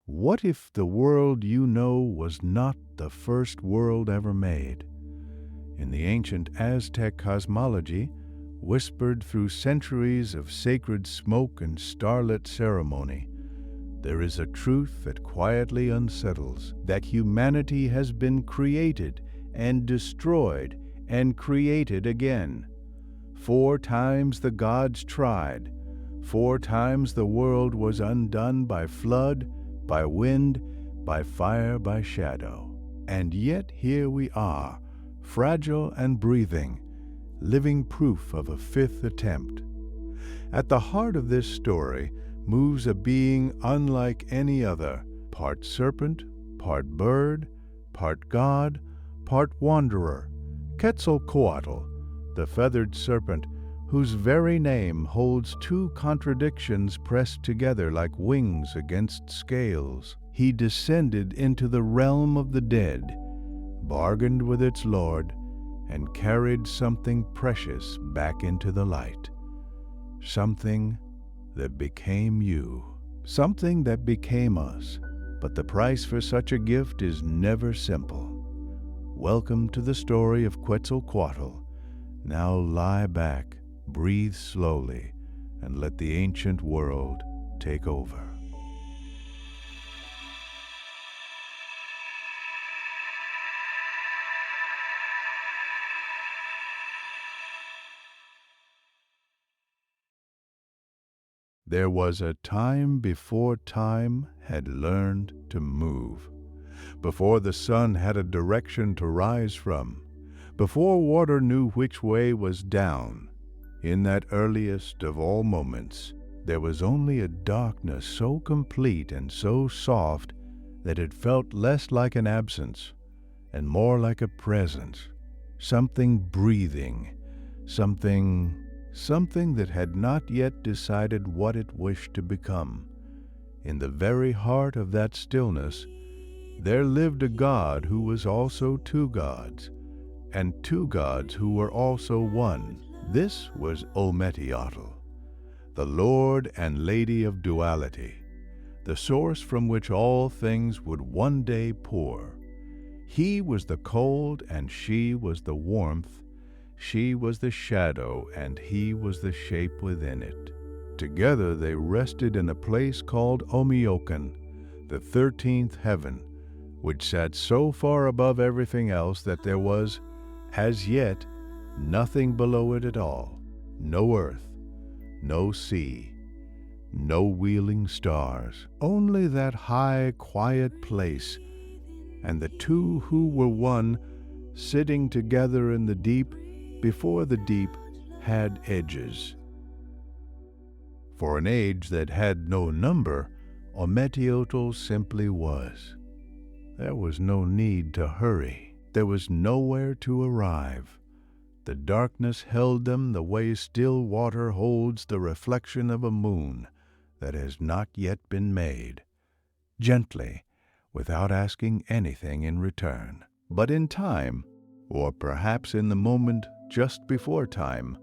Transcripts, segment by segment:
What if the world you know was not the first world ever made? In the ancient Aztec cosmology, whispered through centuries of sacred smoke and starlit ceremony, there is a truth that quietly unsettles that humanity has been created and destroyed and created again. 4 times the gods tried. 4 times the world was undone by flood, by wind, by fire, by shadow. And yet here we are, fragile and breathing, living proof of a 5th attempt. At the heart of this story moves a being unlike any other, part serpent, part bird, part god, part wanderer, Quetzalcoatl, the feathered serpent, whose very name holds 2 contradictions pressed together like wings against scales. He descended into the realm of the dead, bargained with its lord, and carried something precious back into the light. Something that became you. Something that became us. But the price for such a gift is never simple. Welcome to the story of Quetzalcoatl. Now lie back, breathe slowly, and let the ancient world take over. There was a time before time had learned to move, before the sun had a direction to rise from, before water knew which way was down. In that earliest of all moments, there was only a darkness so complete and so soft that it felt less like an absence and more like a presence, something breathing, something that had not yet decided what it wished to become. In the very heart of that stillness, there lived a god who was also 2 gods, and 2 gods who were also one. This was Ometeotl, the Lord and Lady of duality, the source from which all things would one day pour. He was the cold and she was the warmth. She was the shadow, and he was the shape within it. Together they rested in a place called Omiokan, the 13th heaven, which sat so far above everything else that there was, as yet, nothing below it at all. No earth, no sea, no wheeling stars. Only that high, quiet place, and the 2 who were one, sitting together in the deep, before the deep had edges. For an age that had no number, Ometeotl simply was. There was no need to hurry. There was nowhere to arrive. The darkness held them the way still water holds the reflection of a moon that has not yet been made, gently, without asking anything in return. But in time, or perhaps in the moment just before time,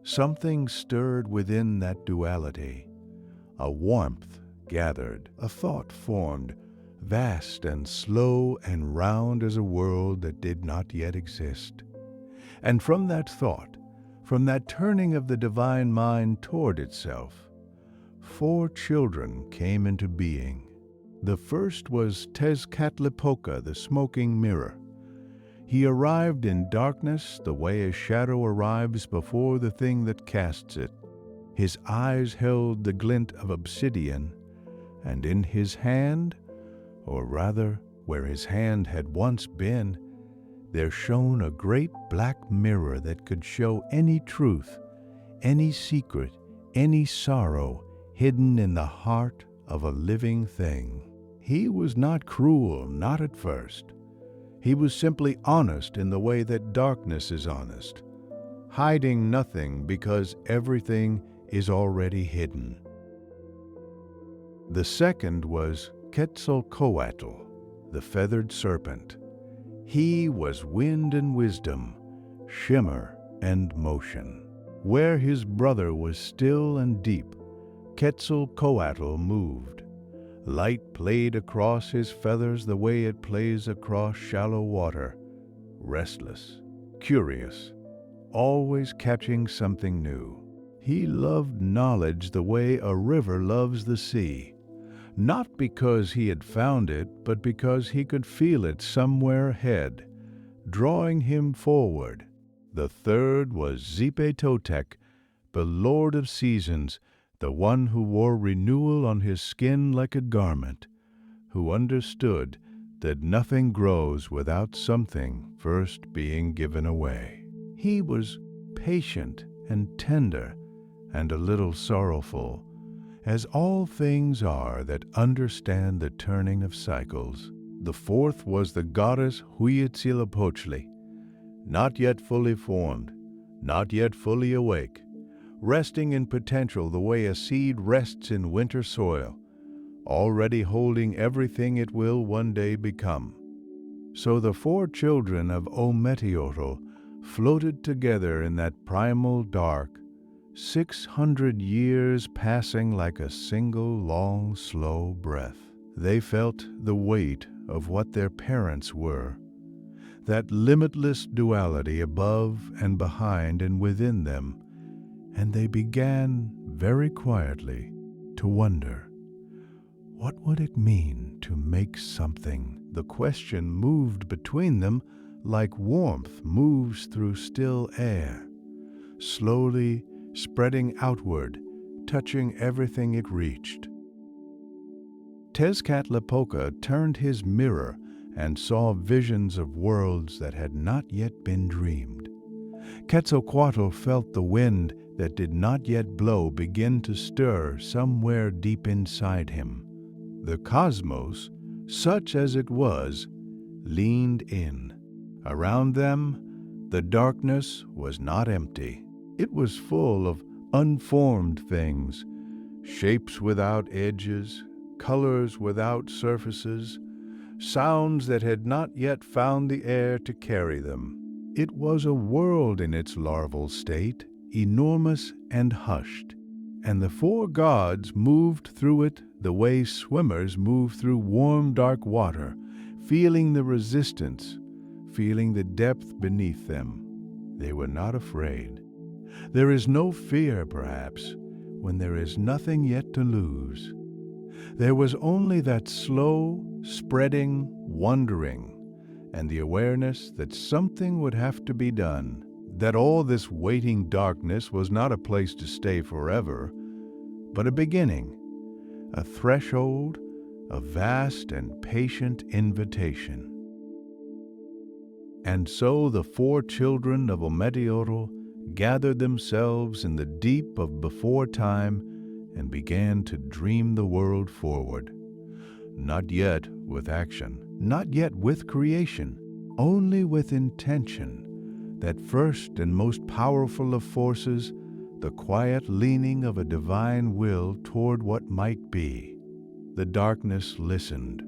something stirred within that duality. A warmth gathered, a thought formed, vast and slow and round as a world that did not yet exist. And from that thought, from that turning of the divine mind toward itself, 4 children came into being. The first was Tezcatlipoca, the smoking mirror. He arrived in darkness the way a shadow arrives before the thing that casts it. His eyes held the glint of obsidian, and in his hand, or rather where his hand had once been, there shone a great black mirror that could show any truth, any secret, any sorrow hidden in the heart of a living thing. He was not cruel, not at first. He was simply honest in the way that darkness is honest, hiding nothing because everything is already hidden. The second was Quetzalcoatl, the feathered serpent. He was wind and wisdom, shimmer and motion. Where his brother was still and deep, Quetzalcoatl moved. Light played across his feathers the way it plays across shallow water, restless, curious, always catching something new. He loved knowledge the way a river loves the sea, not because he had found it, but because he could feel it somewhere ahead, drawing him forward. The third was Totec, the Lord of Seasons, the one who wore renewal on his skin like a garment, who understood that nothing grows without something first being given away. He was patient and tender and a little sorrowful, as all things are that understand the turning of cycles. The fourth was the goddess Huitzilopochtli, not yet fully formed, not yet fully awake, resting in potential the way a seed rests in winter soil, already holding everything it will one day become. So the four children of Ometeotl floated together in that primal dark, 600 years passing like a single long, slow breath. They felt the weight of what their parents were, that limitless duality above and behind and within them, and they began very quietly to wonder, what would it mean to make something? The question moved between them like warmth moves through still air, slowly spreading outward, touching everything it reached. Tezcatlipoca turned his mirror and saw visions of worlds that had not yet been dreamed. Quetzalcoatl felt the wind that did not yet blow begin to stir somewhere deep inside him. The cosmos, such as it was, leaned in. Around them, the darkness was not empty. It was full of unformed things, shapes without edges, colors without surfaces, sounds that had not yet found the air to carry them. It was a world in its larval state, enormous and hushed, and the four gods moved through it the way swimmers move through warm, dark water, feeling the resistance, feeling the depth beneath them. They were not afraid. There is no fear, perhaps, when there is nothing yet to lose. There was only that slow, spreading wondering, and the awareness that something would have to be done, that all this waiting darkness was not a place to stay forever, but a beginning, a threshold, a vast and patient invitation. And so the four children of Ometeotl gathered themselves in the deep of before time and began to dream the world forward. Not yet with action, not yet with creation, only with intention, that first and most powerful of forces, the quiet leaning of a divine will toward what might be. The darkness listened.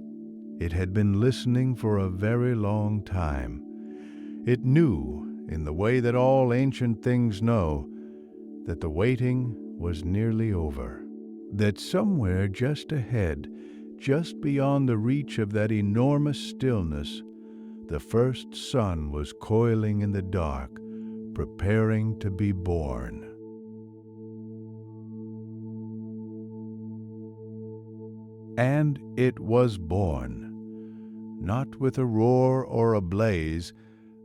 It had been listening for a very long time. It knew, in the way that all ancient things know, that the waiting was nearly over, that somewhere just ahead, just beyond the reach of that enormous stillness, the first sun was coiling in the dark, preparing to be born. And it was born, not with a roar or a blaze,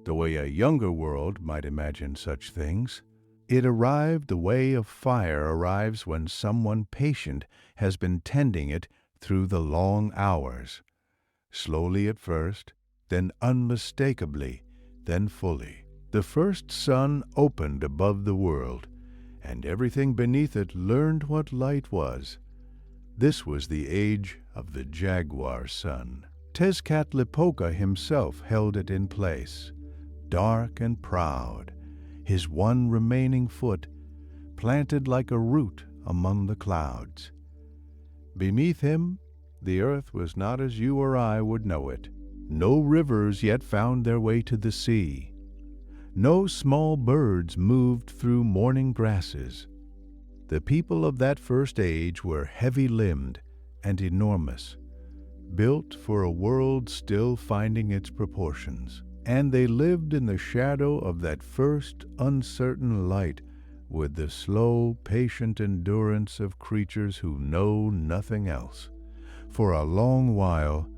the way a younger world might imagine such things. It arrived the way a fire arrives when someone patient has been tending it through the long hours. Slowly at first, then unmistakably, then fully. The first sun opened above the world, and everything beneath it learned what light was. This was the age of the jaguar sun. Tezcatlipoca himself held it in place, dark and proud, his one remaining foot planted like a root among the clouds. Beneath him, the earth was not as you or I would know it. No rivers yet found their way to the sea. No small birds moved through morning grasses. The people of that first age were heavy-limbed and enormous, built for a world still finding its proportions. And they lived in the shadow of that first uncertain light with the slow, patient endurance of creatures who know nothing else. For a long while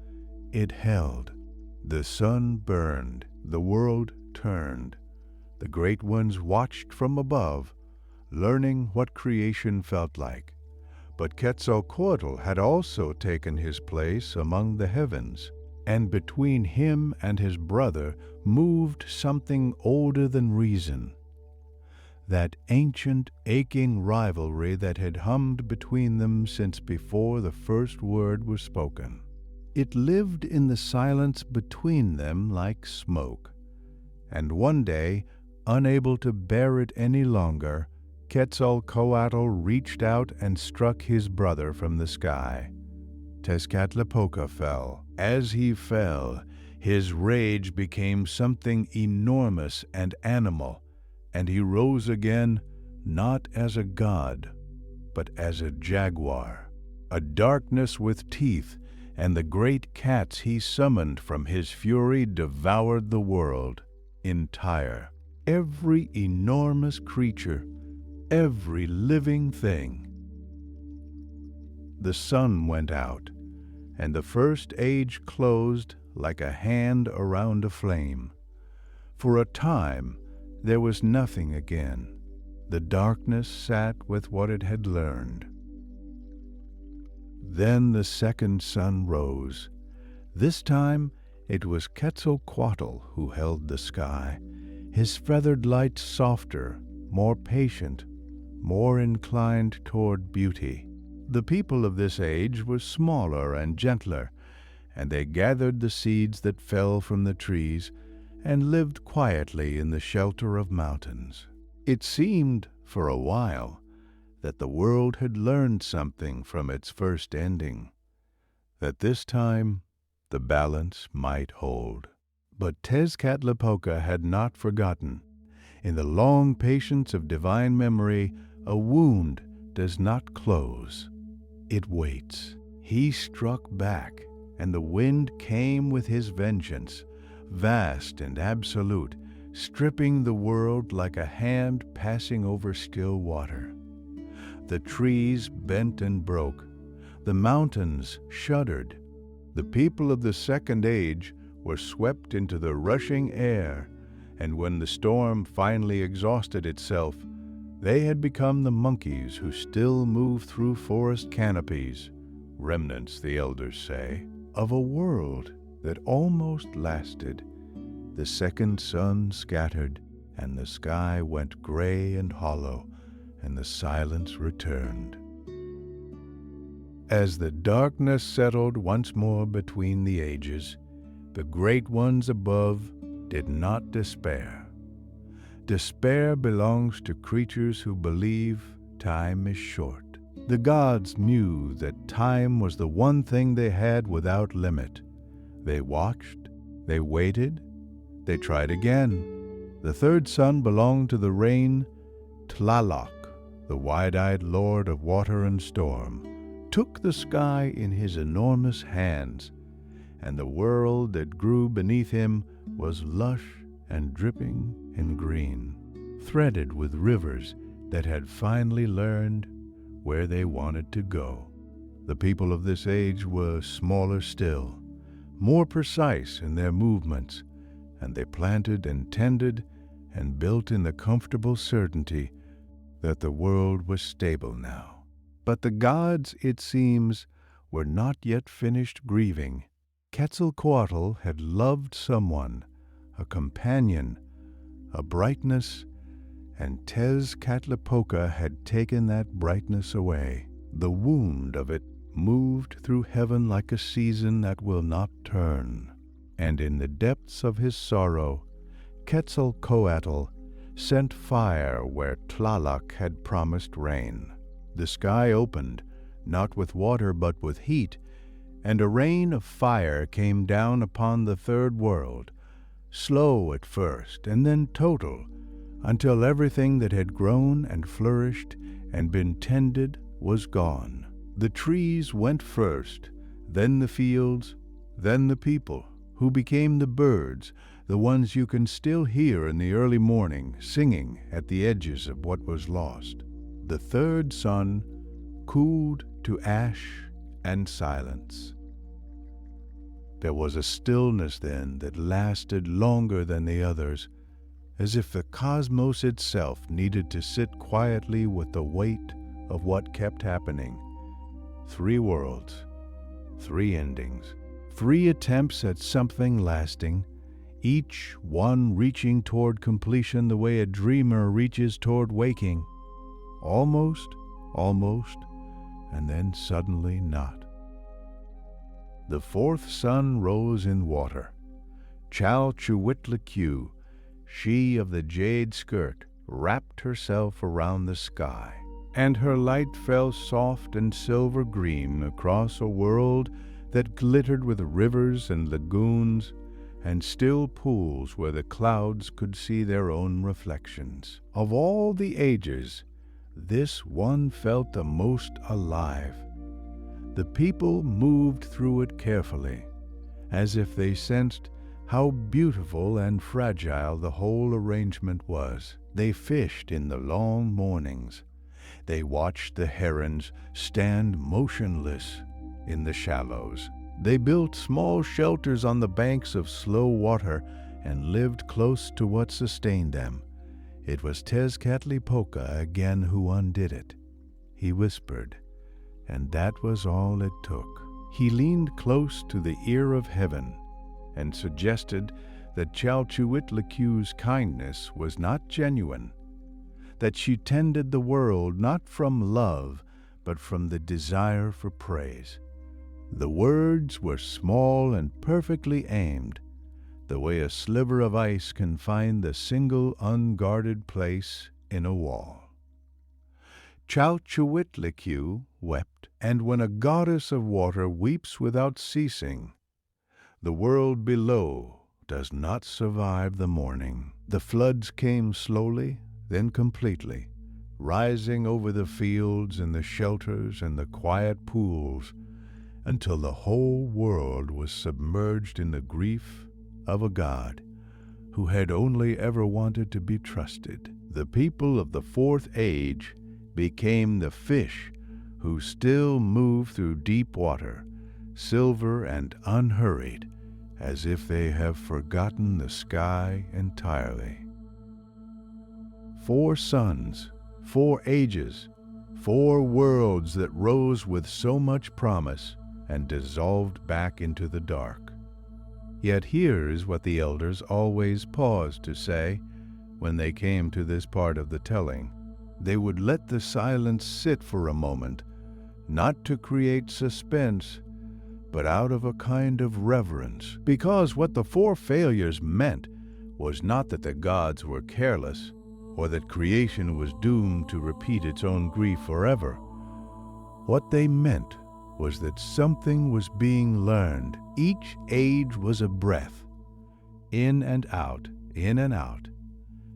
it held. The sun burned, the world turned. The great ones watched from above, learning what creation felt like. But Quetzalcoatl had also taken his place among the heavens, and between him and his brother moved something older than reason. That ancient, aching rivalry that had hummed between them since before the first word was spoken. It lived in the silence between them like smoke. And one day, unable to bear it any longer, Quetzalcoatl reached out and struck his brother from the sky. Tezcatlipoca fell. As he fell, his rage became something enormous and animal, and he rose again, not as a god, but as a jaguar, a darkness with teeth, and the great cats he summoned from his fury devoured the world entire. Every enormous creature, every living thing. The sun went out, and the first age closed like a hand around a flame. For a time, there was nothing again. The darkness sat with what it had learned. Then the second sun rose. This time, it was Quetzalcoatl who held the sky, his feathered light softer, more patient, more inclined toward beauty. The people of this age were smaller and gentler, and they gathered the seeds that fell from the trees and lived quietly in the shelter of mountains. It seemed, for a while, that the world had learned something from its first ending, that this time the balance might hold. But Tezcatlipoca had not forgotten. In the long patience of divine memory, a wound does not close. It waits. He struck back, and the wind came with his vengeance, vast and absolute, stripping the world like a hand passing over still water. The trees bent and broke. The mountains shuddered. The people of the second age were swept into the rushing air, and when the storm finally exhausted itself, they had become the monkeys who still move through forest canopies, remnants, the elders say, of a world that almost lasted. The second sun scattered, and the sky went gray and hollow, and the silence returned. As the darkness settled once more between the ages, the great ones above did not despair. Despair belongs to creatures who believe time is short. The gods knew that time was the one thing they had without limit. They watched, they waited, they tried again. The third sun belonged to the rain. Tlaloc, the wide-eyed lord of water and storm, took the sky in his enormous hands, and the world that grew beneath him was lush and dripping and green, threaded with rivers that had finally learned where they wanted to go. The people of this age were smaller still, more precise in their movements, and they planted and tended and built in the comfortable certainty that the world was stable now. But the gods, it seems, were not yet finished grieving. Quetzalcoatl had loved someone, a companion, a brightness, and Tezcatlipoca had taken that brightness away. The wound of it moved through heaven like a season that will not turn. And in the depths of his sorrow, Quetzalcoatl sent fire where Tlaloc had promised rain. The sky opened, not with water but with heat, and a rain of fire came down upon the third world, slow at first and then total, until everything that had grown and flourished and been tended was gone. The trees went first, then the fields, then the people, who became the birds, the ones you can still hear in the early morning singing at the edges of what was lost. The third sun cooled to ash and silence. There was a stillness then that lasted longer than the others, as if the cosmos itself needed to sit quietly with the weight of what kept happening. 3 worlds, 3 endings, 3 attempts at something lasting, each one reaching toward completion the way a dreamer reaches toward waking. Almost, and then suddenly not. The 4th sun rose in water. Chalchuitlicu, she of the jade skirt, wrapped herself around the sky, and her light fell soft and silver green across a world that glittered with rivers and lagoons and still pools where the clouds could see their own reflections. Of all the ages, this one felt the most alive. The people moved through it carefully, as if they sensed how beautiful and fragile the whole arrangement was. They fished in the long mornings. They watched the herons stand motionless in the shallows. They built small shelters on the banks of slow water and lived close to what sustained them. It was Tezcatlipoca again who undid it. He whispered, and that was all it took. He leaned close to the ear of heaven and suggested that Chalchuitlicu's kindness was not genuine, that she tended the world not from love, but from the desire for praise. The words were small and perfectly aimed, the way a sliver of ice can find the single unguarded place in a wall. Chalchuitlicu wept, and when a goddess of water weeps without ceasing, the world below does not survive the morning. The floods came slowly, then completely, rising over the fields and the shelters and the quiet pools, until the whole world was submerged in the grief of a god who had only ever wanted to be trusted. The people of the 4th age became the fish who still move through deep water, silver and unhurried, as if they have forgotten the sky entirely. 4 suns, 4 ages, 4 worlds that rose with so much promise and dissolved back into the dark. Yet here is what the elders always paused to say when they came to this part of the telling. They would let the silence sit for a moment, not to create suspense, but out of a kind of reverence, because what the 4 failures meant was not that the gods were careless, or that creation was doomed to repeat its own grief forever. What they meant was that something was being learned. Each age was a breath, in and out,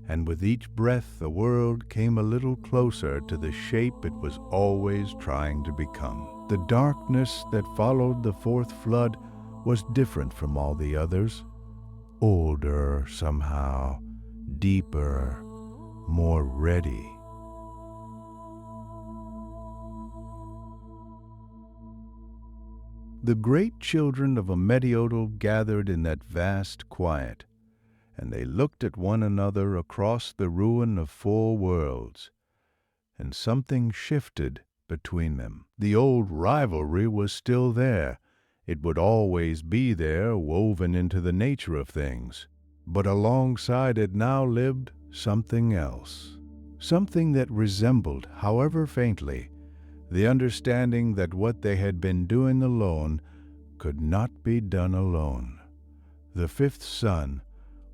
and with each breath the world came a little closer to the shape it was always trying to become. The darkness that followed the 4th flood was different from all the others, older somehow, deeper, more ready. The great children of Amediotl gathered in that vast quiet, and they looked at one another across the ruin of 4 worlds, and something shifted between them. The old rivalry was still there. It would always be there, woven into the nature of things. But alongside it now lived something else, something that resembled, however faintly, the understanding that what they had been doing alone could not be done alone. The 5th sun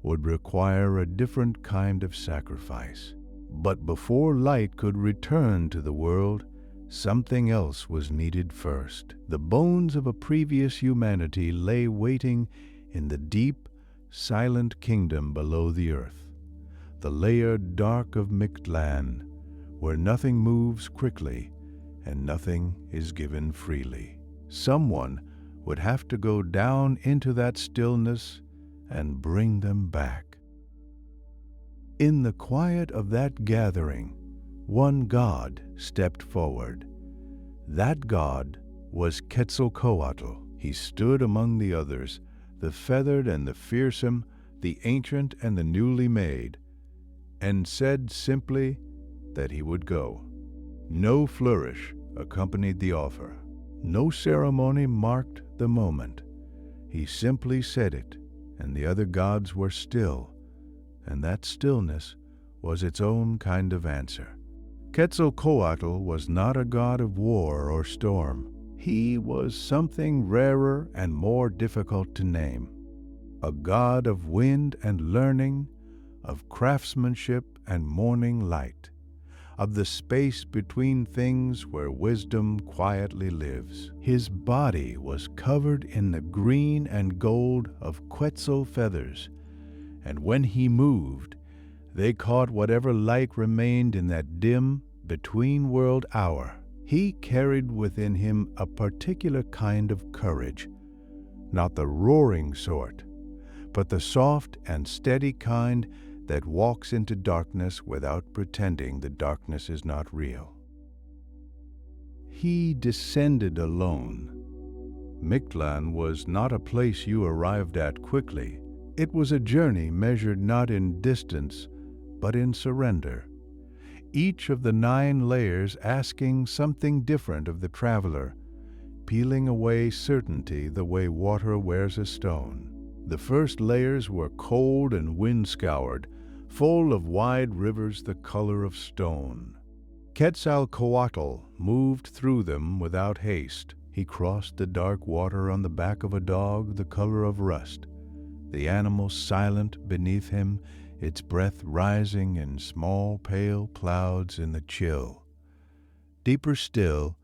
would require a different kind of sacrifice. But before light could return to the world, something else was needed first. The bones of a previous humanity lay waiting in the deep, silent kingdom below the earth, the layer dark of Mictlan, where nothing moves quickly and nothing is given freely. Someone would have to go down into that stillness and bring them back. In the quiet of that gathering, one god stepped forward. That god was Quetzalcoatl. He stood among the others, the feathered and the fearsome, the ancient and the newly made, and said simply that he would go. No flourish accompanied the offer. No ceremony marked the moment. He simply said it, and the other gods were still, and that stillness was its own kind of answer. Quetzalcoatl was not a god of war or storm. He was something rarer and more difficult to name. A god of wind and learning, of craftsmanship and morning light, of the space between things where wisdom quietly lives. His body was covered in the green and gold of quetzal feathers, and when he moved, they caught whatever light remained in that dim, between-world hour. He carried within him a particular kind of courage, not the roaring sort, but the soft and steady kind that walks into darkness without pretending the darkness is not real. He descended alone. Mictlan was not a place you arrived at quickly. It was a journey measured not in distance, but in surrender. Each of the 9 layers asking something different of the traveler, peeling away certainty the way water wears a stone. The first layers were cold and wind-scoured, full of wide rivers the color of stone. Quetzalcoatl moved through them without haste. He crossed the dark water on the back of a dog the color of rust, the animal silent beneath him, its breath rising in small pale clouds in the chill. Deeper still,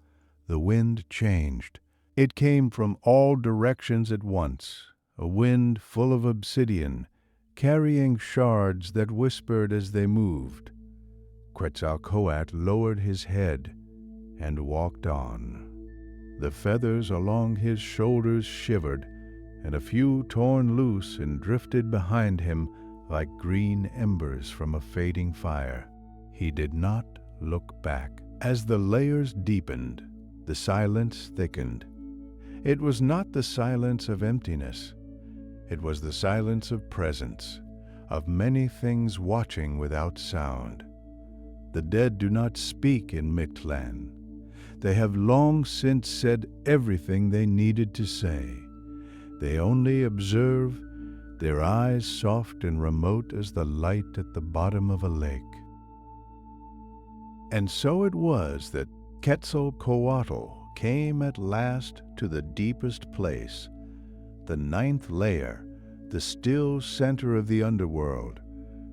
the wind changed. It came from all directions at once, a wind full of obsidian, carrying shards that whispered as they moved. Quetzalcoatl lowered his head and walked on. The feathers along his shoulders shivered, and a few torn loose and drifted behind him like green embers from a fading fire. He did not look back. As the layers deepened, the silence thickened. It was not the silence of emptiness. It was the silence of presence, of many things watching without sound. The dead do not speak in Mictlan. They have long since said everything they needed to say. They only observe, their eyes soft and remote as the light at the bottom of a lake. And so it was that Quetzalcoatl came at last to the deepest place, the 9th layer, the still center of the underworld,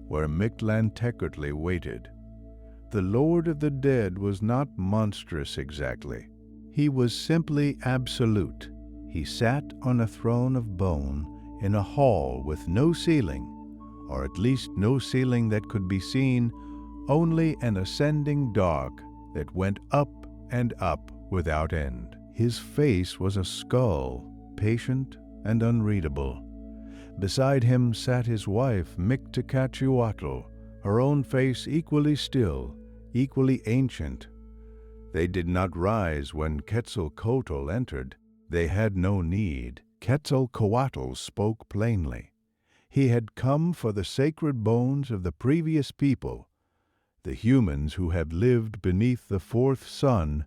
where Mictlantecuhtli waited. The Lord of the Dead was not monstrous exactly. He was simply absolute. He sat on a throne of bone in a hall with no ceiling, or at least no ceiling that could be seen, only an ascending dark that went up and up without end. His face was a skull, patient and unreadable. Beside him sat his wife, Mictlantecuhtli, her own face equally still, equally ancient. They did not rise when Quetzalcoatl entered. They had no need. Quetzalcoatl spoke plainly. He had come for the sacred bones of the previous people, the humans who had lived beneath the 4th sun,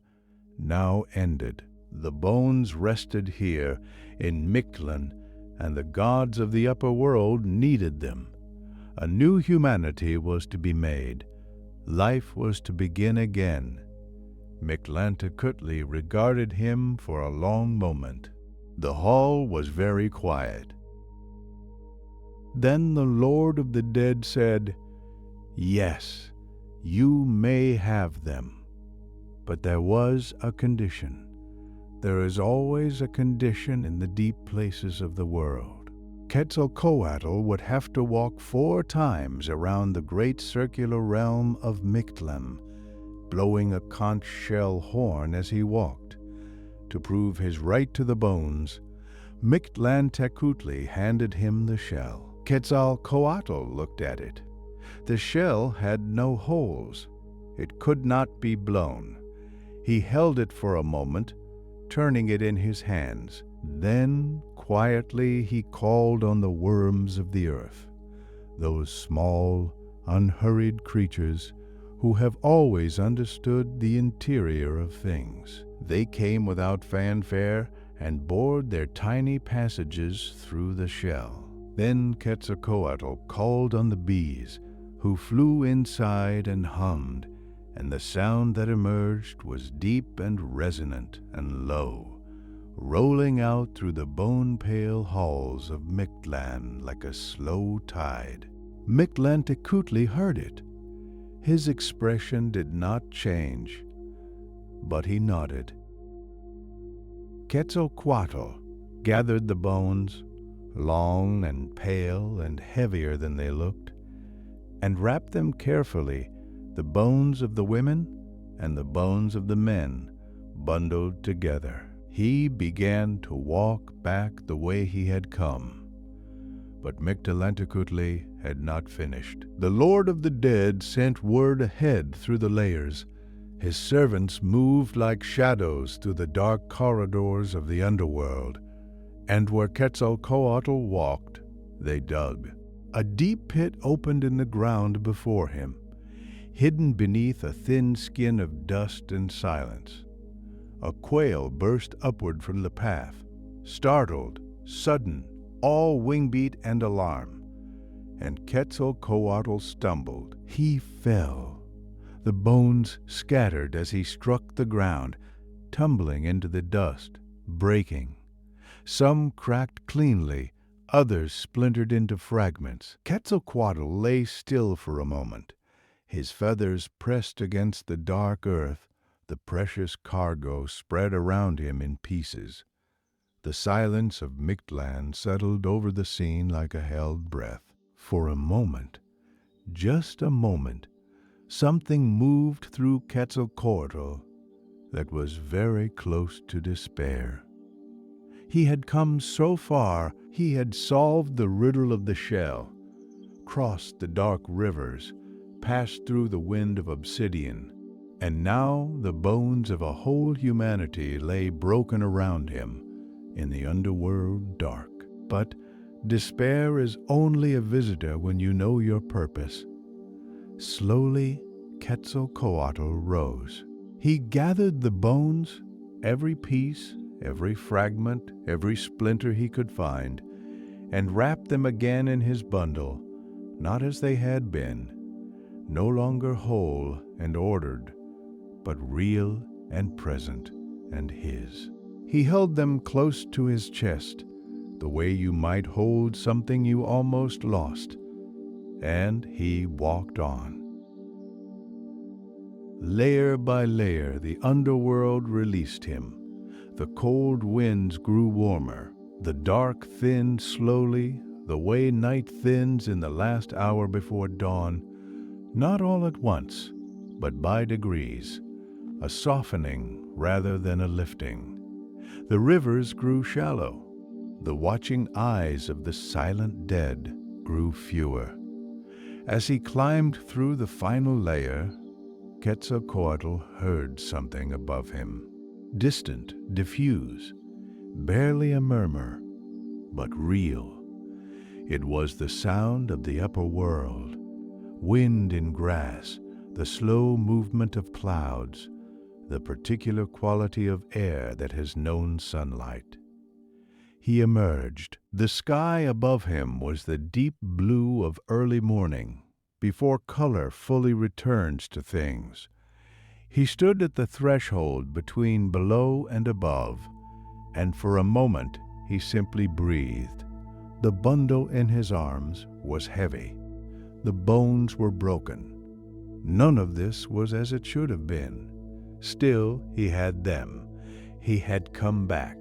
now ended. The bones rested here in Mictlan, and the gods of the upper world needed them. A new humanity was to be made. Life was to begin again. Mictlantecuhtli regarded him for a long moment. The hall was very quiet. Then the Lord of the Dead said, "Yes, you may have them. But there was a condition. There is always a condition in the deep places of the world." Quetzalcoatl would have to walk 4 times around the great circular realm of Mictlan, blowing a conch shell horn as he walked. To prove his right to the bones, Mictlantecuhtli handed him the shell. Quetzalcoatl looked at it. The shell had no holes. It could not be blown. He held it for a moment, turning it in his hands. Then, quietly, he called on the worms of the earth, those small, unhurried creatures who have always understood the interior of things. They came without fanfare and bored their tiny passages through the shell. Then Quetzalcoatl called on the bees, who flew inside and hummed, and the sound that emerged was deep and resonant and low, rolling out through the bone-pale halls of Mictlan like a slow tide. Mictlantecuhtli heard it. His expression did not change, but he nodded. Quetzalcoatl gathered the bones, long and pale and heavier than they looked, and wrapped them carefully, the bones of the women and the bones of the men bundled together. He began to walk back the way he had come. But Mictlantecuhtli had not finished. The Lord of the Dead sent word ahead through the layers. His servants moved like shadows through the dark corridors of the underworld, and where Quetzalcoatl walked, they dug. A deep pit opened in the ground before him, hidden beneath a thin skin of dust and silence. A quail burst upward from the path, startled, sudden, all wing-beat and alarm, and Quetzalcoatl stumbled. He fell. The bones scattered as he struck the ground, tumbling into the dust, breaking. Some cracked cleanly, others splintered into fragments. Quetzalcoatl lay still for a moment, his feathers pressed against the dark earth, the precious cargo spread around him in pieces. The silence of Mictlan settled over the scene like a held breath. For a moment, just a moment, something moved through Quetzalcoatl that was very close to despair. He had come so far, he had solved the riddle of the shell, crossed the dark rivers, passed through the wind of obsidian, and now the bones of a whole humanity lay broken around him in the underworld dark. But despair is only a visitor when you know your purpose. Slowly, Quetzalcoatl rose. He gathered the bones, every piece, every fragment, every splinter he could find, and wrapped them again in his bundle, not as they had been, no longer whole and ordered, but real and present and his. He held them close to his chest, the way you might hold something you almost lost, and he walked on. Layer by layer, the underworld released him. The cold winds grew warmer. The dark thinned slowly, the way night thins in the last hour before dawn, not all at once, but by degrees, a softening rather than a lifting. The rivers grew shallow. The watching eyes of the silent dead grew fewer. As he climbed through the final layer, Quetzalcoatl heard something above him. Distant, diffuse, barely a murmur, but real. It was the sound of the upper world, wind in grass, the slow movement of clouds, the particular quality of air that has known sunlight. He emerged. The sky above him was the deep blue of early morning, before color fully returns to things. He stood at the threshold between below and above, and for a moment he simply breathed. The bundle in his arms was heavy. The bones were broken. None of this was as it should have been. Still, he had them. He had come back.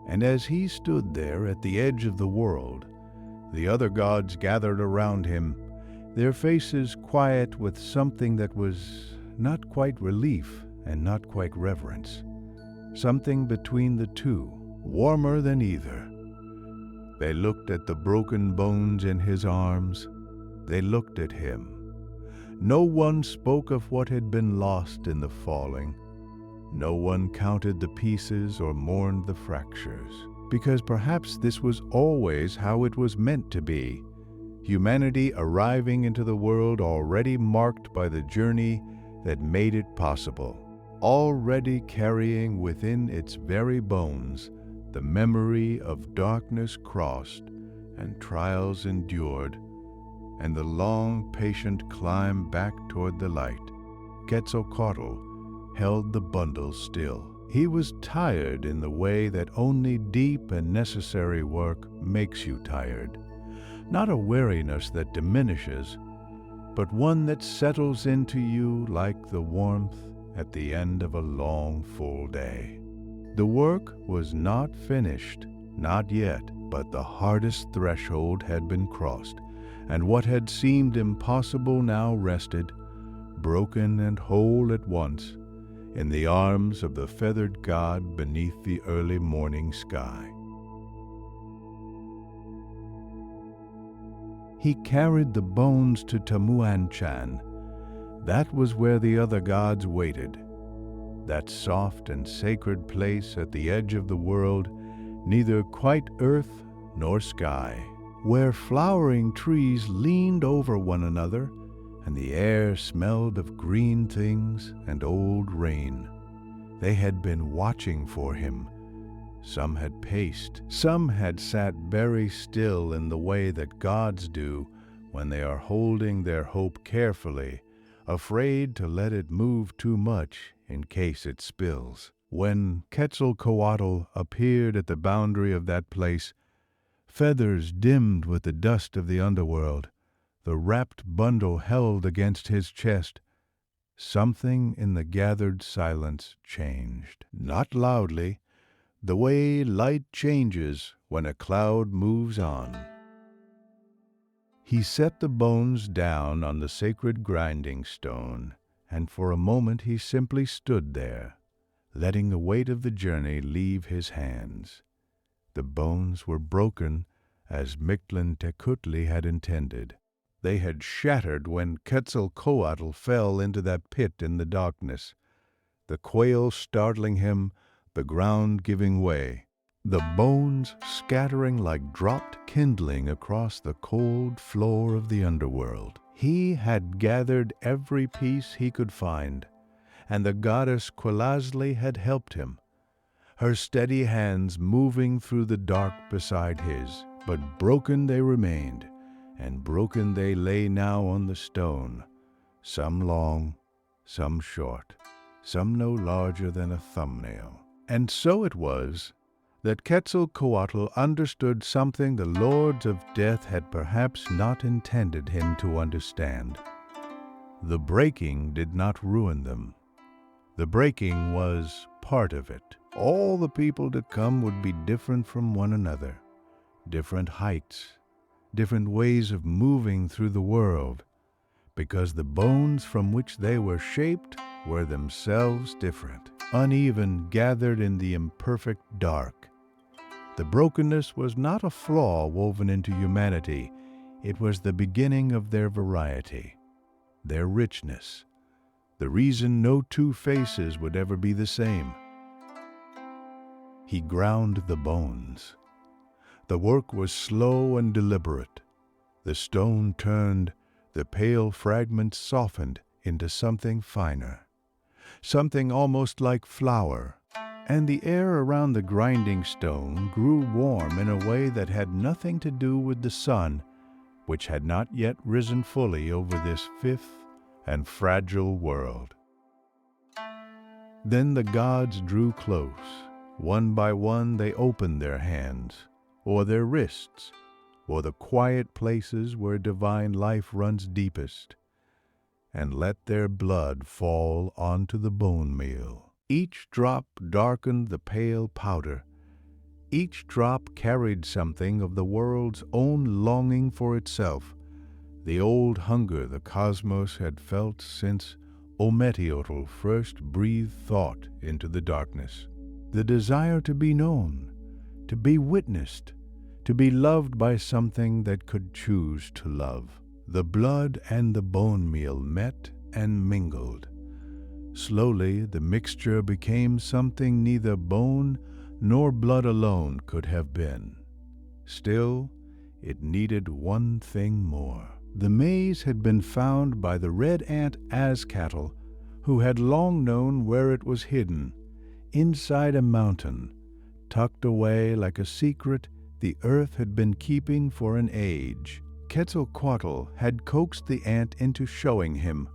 And as he stood there at the edge of the world, the other gods gathered around him, their faces quiet with something that was not quite relief and not quite reverence. Something between the two, warmer than either. They looked at the broken bones in his arms. They looked at him. No one spoke of what had been lost in the falling. No one counted the pieces or mourned the fractures, because perhaps this was always how it was meant to be. Humanity arriving into the world already marked by the journey that made it possible, already carrying within its very bones the memory of darkness crossed and trials endured, and the long, patient climb back toward the light. Quetzalcoatl held the bundle still. He was tired in the way that only deep and necessary work makes you tired. Not a weariness that diminishes, but one that settles into you like the warmth at the end of a long, full day. The work was not finished, not yet, but the hardest threshold had been crossed, and what had seemed impossible now rested, broken and whole at once, in the arms of the feathered god beneath the early morning sky. He carried the bones to Tamuanchan. That was where the other gods waited. That soft and sacred place at the edge of the world, neither quite earth nor sky, where flowering trees leaned over one another and the air smelled of green things and old rain. They had been watching for him. Some had paced, some had sat very still in the way that gods do when they are holding their hope carefully, afraid to let it move too much in case it spills. When Quetzalcoatl appeared at the boundary of that place, feathers dimmed with the dust of the underworld, the wrapped bundle held against his chest, something in the gathered silence changed. Not loudly, the way light changes when a cloud moves on. He set the bones down on the sacred grinding stone, and for a moment he simply stood there, letting the weight of the journey leave his hands. The bones were broken as Mictlantecutli had intended. They had shattered when Quetzalcoatl fell into that pit in the darkness, the quail startling him, the ground giving way, the bones scattering like dropped kindling across the cold floor of the underworld. He had gathered every piece he could find, and the goddess Quetzalcoatl had helped him, her steady hands moving through the dark beside his. But broken they remained, and broken they lay now on the stone, some long, some short, some no larger than a thumbnail. And so it was that Quetzalcoatl understood something the lords of death had perhaps not intended him to understand. The breaking did not ruin them. The breaking was part of it. All the people to come would be different from one another, different heights, different ways of moving through the world, because the bones from which they were shaped were themselves different, uneven, gathered in the imperfect dark. The brokenness was not a flaw woven into humanity. It was the beginning of their variety, their richness, the reason no two faces would ever be the same. He ground the bones. The work was slow and deliberate. The stone turned, the pale fragments softened into something finer, something almost like flour, and the air around the grinding stone grew warm in a way that had nothing to do with the sun, which had not yet risen fully over this fifth and fragile world. Then the gods drew close. One by one they opened their hands, or their wrists, or the quiet places where divine life runs deepest, and let their blood fall onto the bone meal. Each drop darkened the pale powder. Each drop carried something of the world's own longing for itself, the old hunger the cosmos had felt since Ometeotl first breathed thought into the darkness. The desire to be known, to be witnessed, to be loved by something that could choose to love. The blood and the bone meal met and mingled. Slowly, the mixture became something neither bone nor blood alone could have been. Still, it needed one thing more. The maize had been found by the red ant Azcatl, who had long known where it was hidden, inside a mountain, tucked away like a secret the earth had been keeping for an age. Quetzalcoatl had coaxed the ant into showing him,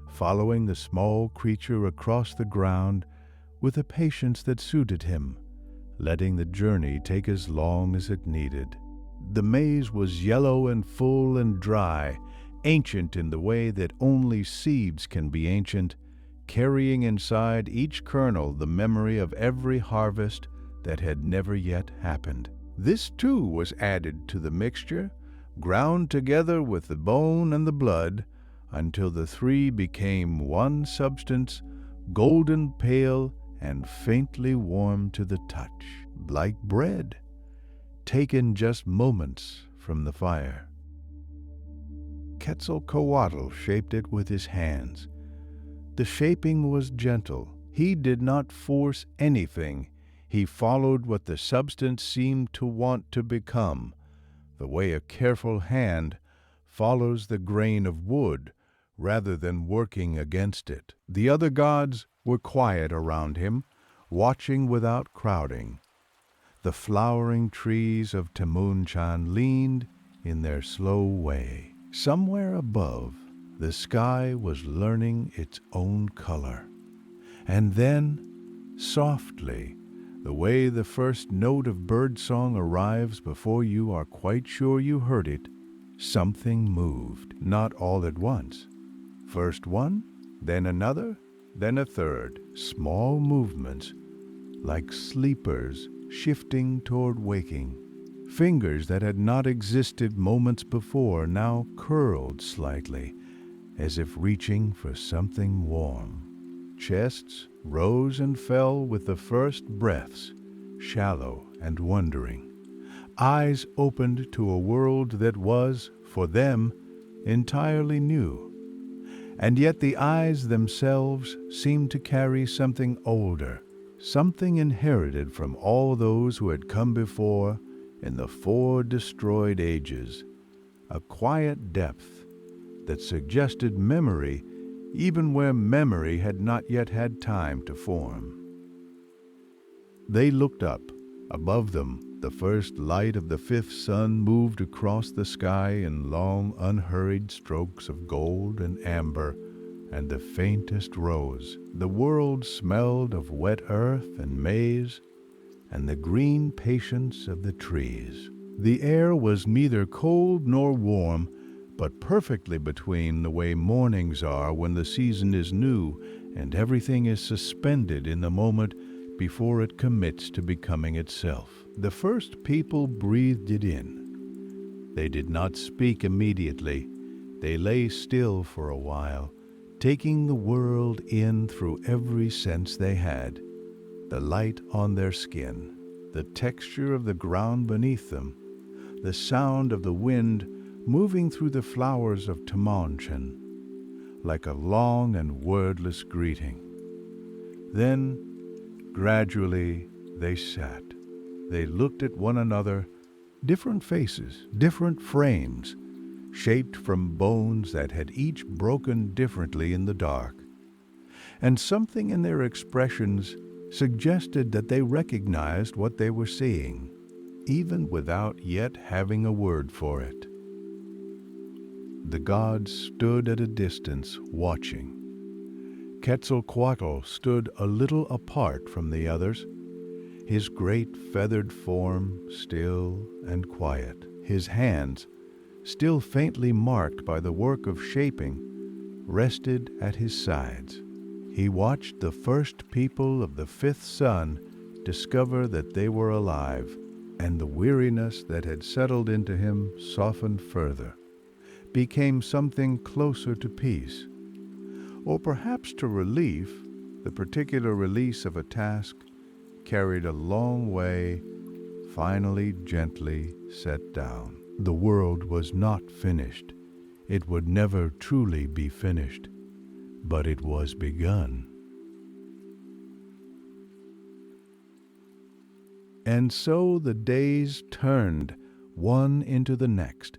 following the small creature across the ground with a patience that suited him, letting the journey take as long as it needed. The maize was yellow and full and dry, ancient in the way that only seeds can be ancient, carrying inside each kernel the memory of every harvest that had never yet happened. This too was added to the mixture, ground together with the bone and the blood, until the three became one substance, golden pale and faintly warm to the touch, like bread, taken just moments from the fire. Quetzalcoatl shaped it with his hands. The shaping was gentle. He did not force anything. He followed what the substance seemed to want to become, the way a careful hand follows the grain of wood rather than working against it. The other gods were quiet around him, watching without crowding. The flowering trees of Temunchan leaned in their slow way. Somewhere above, the sky was learning its own color. And then, softly, the way the first note of birdsong arrives before you are quite sure you heard it, something moved, not all at once. First one, then another, then a third. Small movements, like sleepers shifting toward waking. Fingers that had not existed moments before now curled slightly, as if reaching for something warm. Chests rose and fell with the first breaths, shallow and wondering. Eyes opened to a world that was, for them, entirely new. And yet the eyes themselves seemed to carry something older, something inherited from all those who had come before in the 4 destroyed ages, a quiet depth that suggested memory even where memory had not yet had time to form. They looked up. Above them, the first light of the 5th sun moved across the sky in long, unhurried strokes of gold and amber and the faintest rose. The world smelled of wet earth and maize and the green patience of the trees. The air was neither cold nor warm, but perfectly between the way mornings are when the season is new and everything is suspended in the moment before it commits to becoming itself. The first people breathed it in. They did not speak immediately. They lay still for a while, taking the world in through every sense they had. The light on their skin, the texture of the ground beneath them, the sound of the wind moving through the flowers of Temunchan, like a long and wordless greeting. Then, gradually, they sat. They looked at one another, different faces, different frames, shaped from bones that had each broken differently in the dark. And something in their expressions suggested that they recognized what they were seeing, even without yet having a word for it. The gods stood at a distance, watching. Quetzalcoatl stood a little apart from the others, his great feathered form still and quiet. His hands, still faintly marked by the work of shaping, rested at his sides. He watched the first people of the 5th sun discover that they were alive, and the weariness that had settled into him softened further. became something closer to peace, or perhaps to relief. The particular release of a task carried a long way, finally gently set down. The world was not finished. It would never truly be finished, but it was begun. And so the days turned one into the next,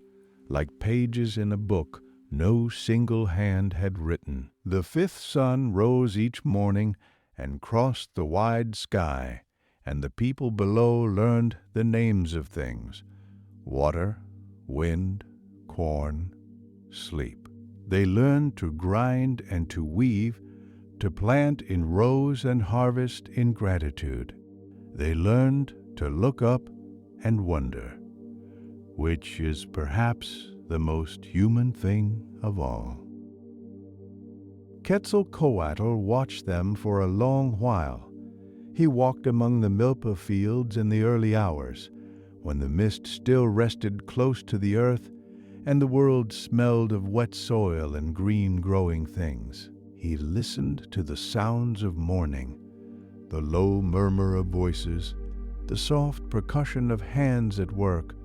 like pages in a book no single hand had written. The fifth sun rose each morning and crossed the wide sky, and the people below learned the names of things: water, wind, corn, sleep. They learned to grind and to weave, to plant in rows and harvest in gratitude. They learned to look up and wonder, which is perhaps the most human thing of all. Quetzalcoatl watched them for a long while. He walked among the milpa fields in the early hours, when the mist still rested close to the earth and the world smelled of wet soil and green growing things. He listened to the sounds of morning, the low murmur of voices, the soft percussion of hands at work.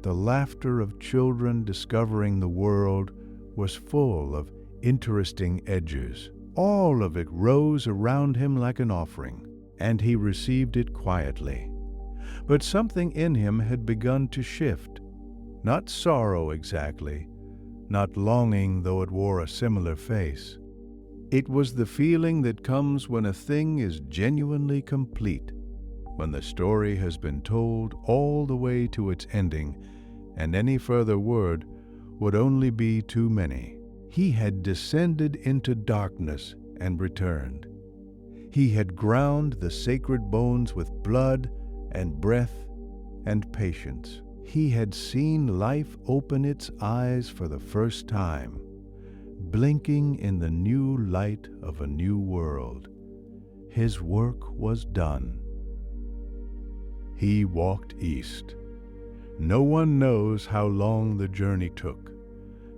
The laughter of children discovering the world was full of interesting edges. All of it rose around him like an offering, and he received it quietly. But something in him had begun to shift. Not sorrow exactly, not longing though it wore a similar face. It was the feeling that comes when a thing is genuinely complete, when the story has been told all the way to its ending, and any further word would only be too many. He had descended into darkness and returned. He had ground the sacred bones with blood and breath and patience. He had seen life open its eyes for the first time, blinking in the new light of a new world. His work was done. He walked east. No one knows how long the journey took.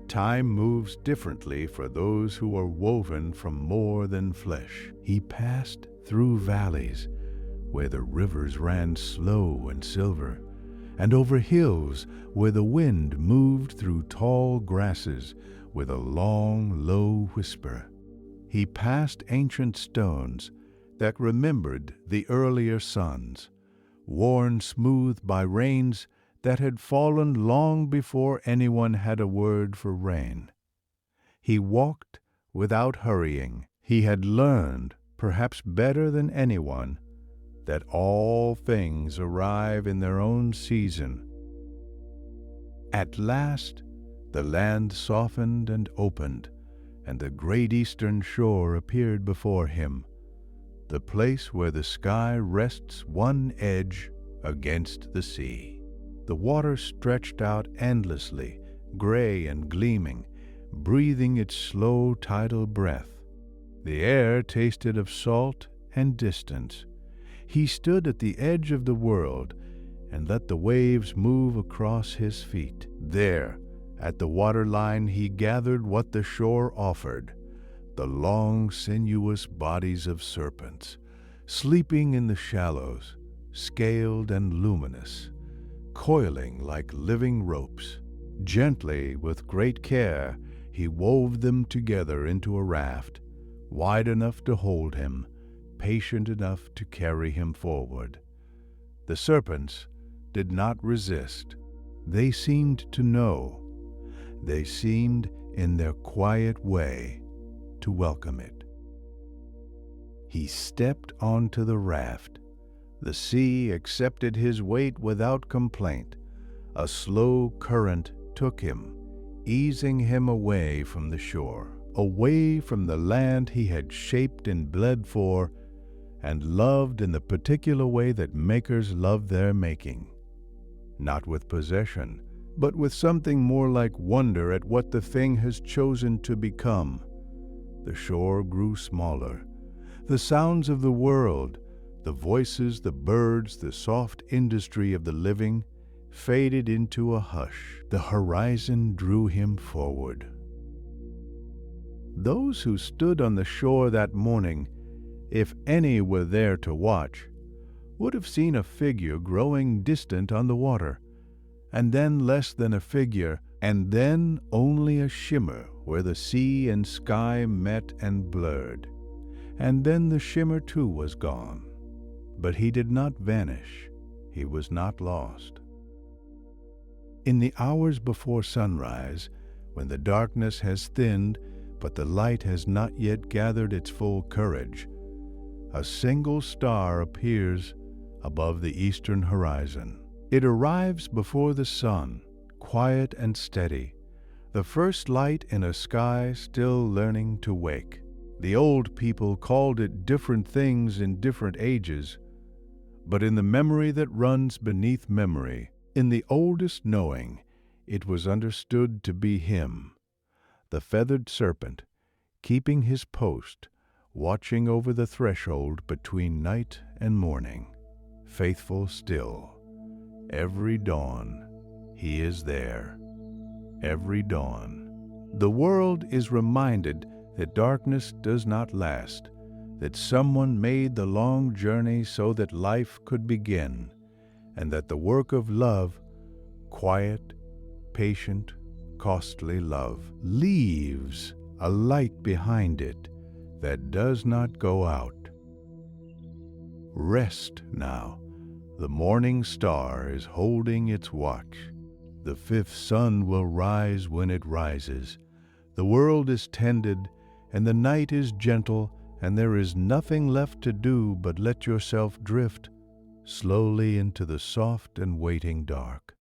Time moves differently for those who are woven from more than flesh. He passed through valleys where the rivers ran slow and silver, and over hills where the wind moved through tall grasses with a long, low whisper. He passed ancient stones that remembered the earlier suns, worn smooth by rains that had fallen long before anyone had a word for rain. He walked without hurrying. He had learned, perhaps better than anyone, that all things arrive in their own season. At last, the land softened and opened, and the great eastern shore appeared before him, the place where the sky rests one edge against the sea. The water stretched out endlessly, gray and gleaming, breathing its slow tidal breath. The air tasted of salt and distance. He stood at the edge of the world and let the waves move across his feet. There, at the waterline, he gathered what the shore offered: the long, sinuous bodies of serpents, sleeping in the shallows, scaled and luminous, coiling like living ropes. Gently, with great care, he wove them together into a raft, wide enough to hold him, patient enough to carry him forward. The serpents did not resist. They seemed to know. They seemed, in their quiet way, to welcome it. He stepped onto the raft. The sea accepted his weight without complaint. A slow current took him, easing him away from the shore, away from the land he had shaped and bled for, and loved in the particular way that makers love their making. Not with possession, but with something more like wonder at what the thing has chosen to become. The shore grew smaller. The sounds of the world, the voices, the birds, the soft industry of the living, faded into a hush. The horizon drew him forward. Those who stood on the shore that morning, if any were there to watch, would have seen a figure growing distant on the water, and then less than a figure, and then only a shimmer where the sea and sky met and blurred, and then the shimmer too was gone. But he did not vanish. He was not lost. In the hours before sunrise, when the darkness has thinned but the light has not yet gathered its full courage, a single star appears above the eastern horizon. It arrives before the sun, quiet and steady, the first light in a sky still learning to wake. The old people called it different things in different ages, but in the memory that runs beneath memory, in the oldest knowing, it was understood to be him, the feathered serpent, keeping his post, watching over the threshold between night and morning, faithful still. Every dawn, he is there. Every dawn. The world is reminded that darkness does not last, that someone made the long journey so that life could begin, and that the work of love, quiet, patient, costly love, leaves a light behind it that does not go out. Rest now. The morning star is holding its watch. The fifth sun will rise when it rises. The world is tended, and the night is gentle, and there is nothing left to do but let yourself drift slowly into the soft and waiting dark.